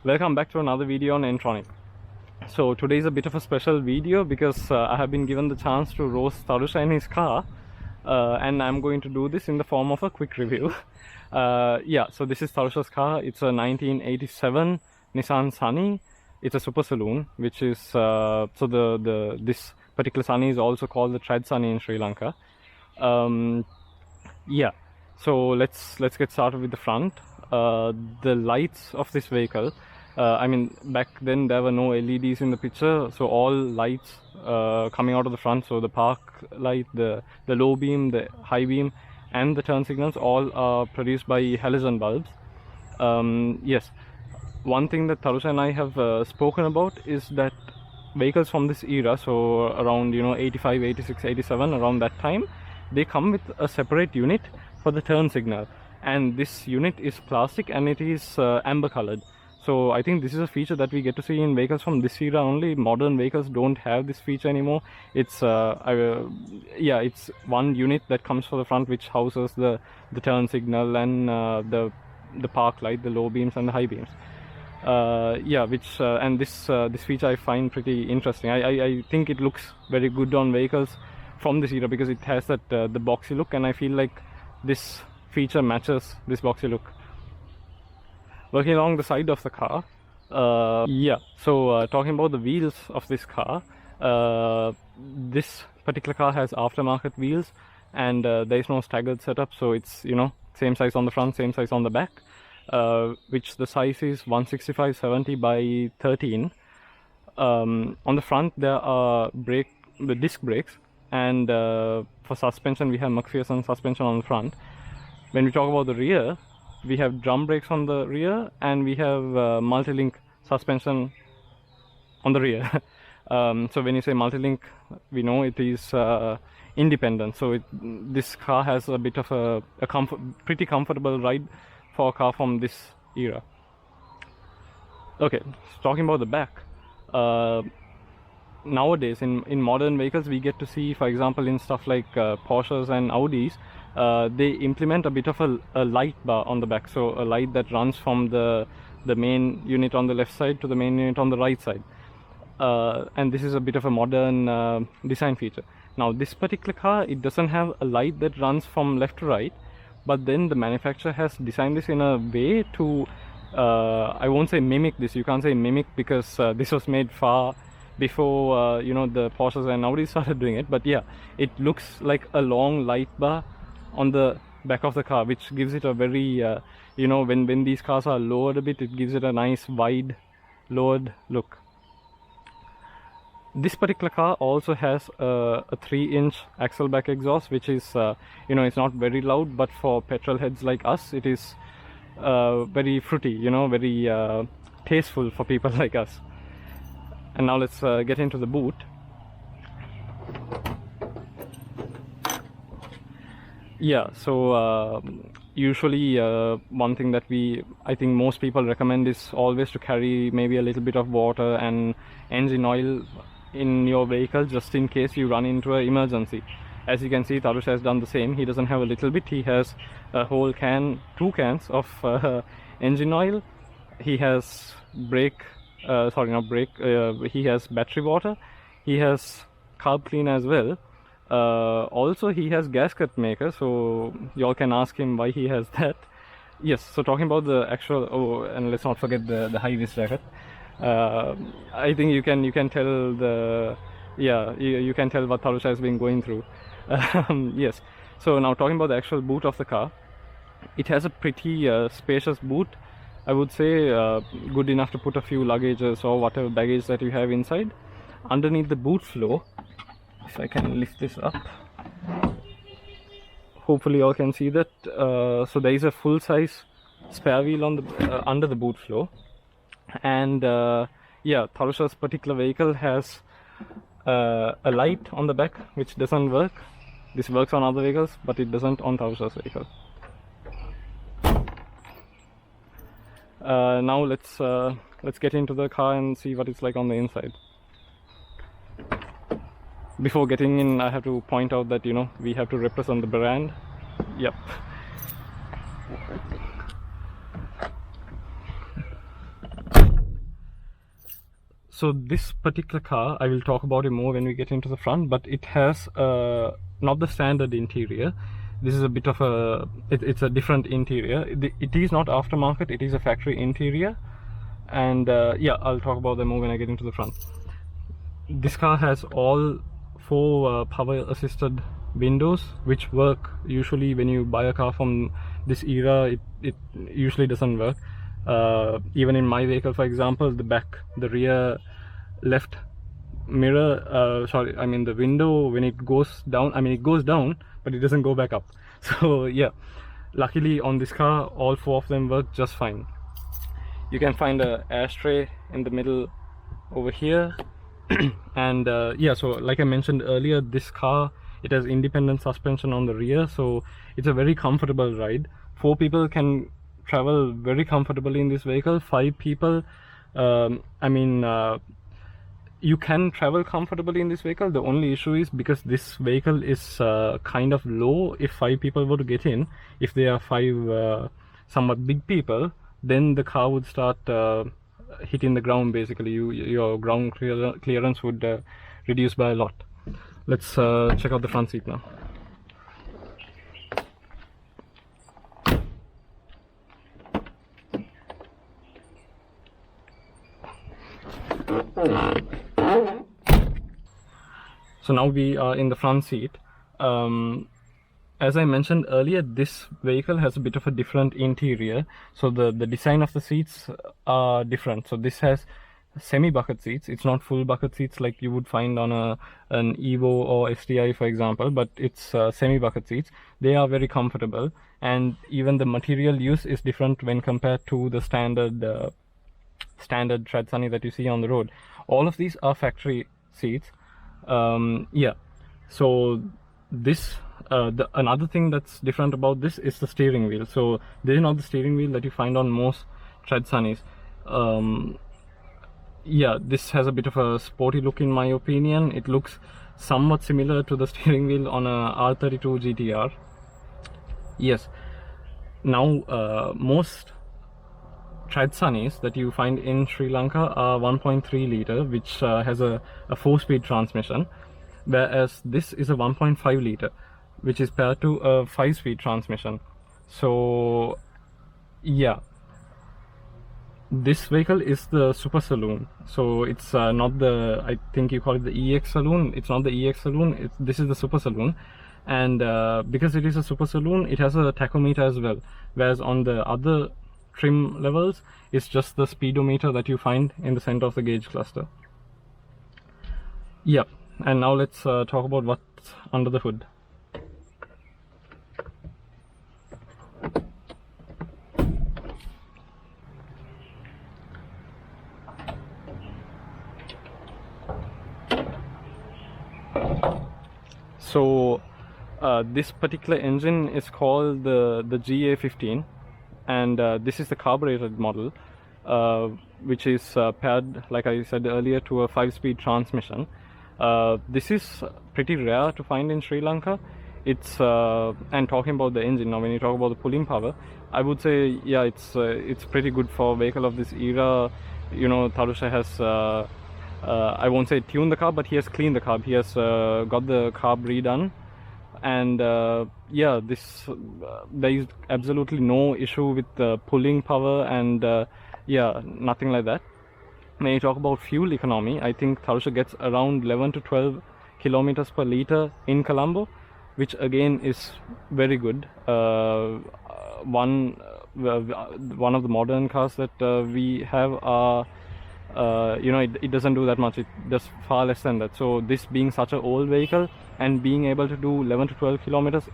Welcome back to another video on Ntronic. So today is a bit of a special video because I have been given the chance to roast Tharusha in his car, and I'm going to do this in the form of a quick review. Yeah, so this is Tharusha's car. It's a 1987 Nissan Sunny. It's a super saloon, which is this particular Sunny is also called the Tread Sunny in Sri Lanka. Yeah, so let's get started with the front. The lights of this vehicle, I mean, back then there were no LEDs in the picture, so all lights coming out of the front, so the park light, the low beam, the high beam, and the turn signals, all are produced by halogen bulbs. Yes, one thing that Tharusha and I have spoken about is that vehicles from this era, so around 85, 86, 87, around that time, they come with a separate unit for the turn signal, and this unit is plastic and it is amber colored. So I think this is a feature that we get to see in vehicles from this era only. Modern vehicles don't have this feature anymore. It's yeah, it's one unit that comes for the front, which houses the turn signal and the park light, the low beams and the high beams. Yeah, which and this feature I find pretty interesting. I think it looks very good on vehicles from this era because it has that the boxy look, and I feel like this feature matches this boxy look. Working along the side of the car, yeah, so talking about the wheels of this car, this particular car has aftermarket wheels, and there is no staggered setup, so it's same size on the front, same size on the back, which the size is 165/70 by 13. On the front there are disc brakes, and for suspension we have McPherson suspension on the front. When we talk about the rear, we have drum brakes on the rear, and we have multi-link suspension on the rear. So when you say multi-link, we know it is independent. So this car has a bit of a pretty comfortable ride for a car from this era. Okay, so talking about the back. Nowadays in modern vehicles we get to see, for example, in stuff like Porsches and Audis, they implement a bit of a light bar on the back, so a light that runs from the main unit on the left side to the main unit on the right side, and this is a bit of a modern design feature. Now this particular car, it doesn't have a light that runs from left to right, but then the manufacturer has designed this in a way to I won't say mimic this. You can't say mimic because this was made far before the Porsches and Audi started doing it, but yeah, it looks like a long light bar on the back of the car, which gives it a very when these cars are lowered a bit, it gives it a nice wide lowered look. This particular car also has a 3-inch axle back exhaust, which is it's not very loud, but for petrol heads like us, it is very fruity, very tasteful for people like us. And now let's get into the boot. Yeah, so usually one thing that I think most people recommend is always to carry maybe a little bit of water and engine oil in your vehicle, just in case you run into an emergency. As you can see, Tharusha has done the same. He doesn't have a little bit, he has a whole can, 2 cans of engine oil. He has he has battery water, he has carb clean as well. Also he has gasket maker, so y'all can ask him why he has that. Yes, so talking about the actual, and let's not forget the high vis jacket. I think you can tell you can tell what Tharusha has been going through. Yes, so now talking about the actual boot of the car, it has a pretty spacious boot. I would say good enough to put a few luggages or whatever baggage that you have inside. Underneath the boot floor, if I can lift this up, hopefully you all can see that. So there is a full-size spare wheel on the under the boot floor, and yeah, Tharusha's particular vehicle has a light on the back which doesn't work. This works on other vehicles, but it doesn't on Tharusha's vehicle. Now let's get into the car and see what it's like on the inside. Before getting in, I have to point out that we have to represent the brand. Yep. So this particular car, I will talk about it more when we get into the front, but it has not the standard interior. This is a bit of a, it's a different interior. It is not aftermarket, it is a factory interior. And yeah, I'll talk about them more when I get into the front. This car has all four power assisted windows, which work usually when you buy a car from this era. It usually doesn't work. Even in my vehicle, for example, the rear left mirror, sorry, I mean the window, when it goes down, I mean it goes down, but it doesn't go back up. So yeah, luckily on this car, all four of them work just fine. You can find a ashtray in the middle over here. And yeah, so like I mentioned earlier, this car, it has independent suspension on the rear, so it's a very comfortable ride. 4 people can travel very comfortably in this vehicle. 5 people, I mean, you can travel comfortably in this vehicle. The only issue is because this vehicle is kind of low, if 5 people were to get in, if they are 5 somewhat big people, then the car would start hitting the ground. Basically, your ground clearance would reduce by a lot. Let's check out the front seat now. So now we are in the front seat. As I mentioned earlier, this vehicle has a bit of a different interior, so the design of the seats are different. So this has semi bucket seats. It's not full bucket seats like you would find on an Evo or STI, for example, but it's semi bucket seats. They are very comfortable, and even the material use is different when compared to the standard tread sunny that you see on the road. All of these are factory seats. Yeah, so this another thing that's different about this is the steering wheel. So this is not the steering wheel that you find on most tread sunnies. Yeah, this has a bit of a sporty look in my opinion. It looks somewhat similar to the steering wheel on a R32 GTR. Yes. Now most tread sunnies that you find in Sri Lanka are 1.3 liter, which has a 4-speed transmission, whereas this is a 1.5 liter, which is paired to a 5-speed transmission. So yeah, this vehicle is the super saloon. So it's not the, I think you call it the EX saloon. It's not the EX saloon, this is the super saloon. And because it is a super saloon, it has a tachometer as well, whereas on the other trim levels, it's just the speedometer that you find in the center of the gauge cluster. Yeah, and now let's talk about what's under the hood. So this particular engine is called the GA15, and this is the carbureted model, which is paired, like I said earlier, to a 5-speed transmission. This is pretty rare to find in Sri Lanka. It's and talking about the engine now, when you talk about the pulling power, I would say yeah, it's pretty good for a vehicle of this era. You know, Tharusha has I won't say tuned the carb, but he has cleaned the carb. He has got the carb redone, and yeah, this there is absolutely no issue with the pulling power, and yeah, nothing like that. When you talk about fuel economy, I think Tharusha gets around 11 to 12 kilometers per liter in Colombo, which again is very good. One of the modern cars that we have are you know, it doesn't do that much. It does far less than that. So this being such an old vehicle and being able to do 11 to 12 kilometers,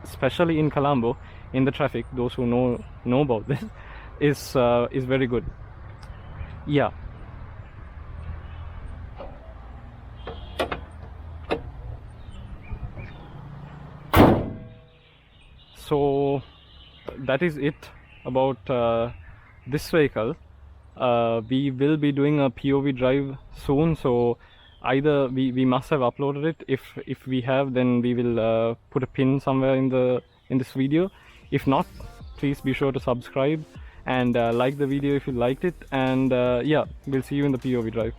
especially in Colombo in the traffic, those who know about this, is very good. Yeah. So that is it about this vehicle. We will be doing a POV drive soon, so either we must have uploaded it. If we have, then we will put a pin somewhere in this video. If not, please be sure to subscribe and like the video if you liked it, and yeah, we'll see you in the POV drive.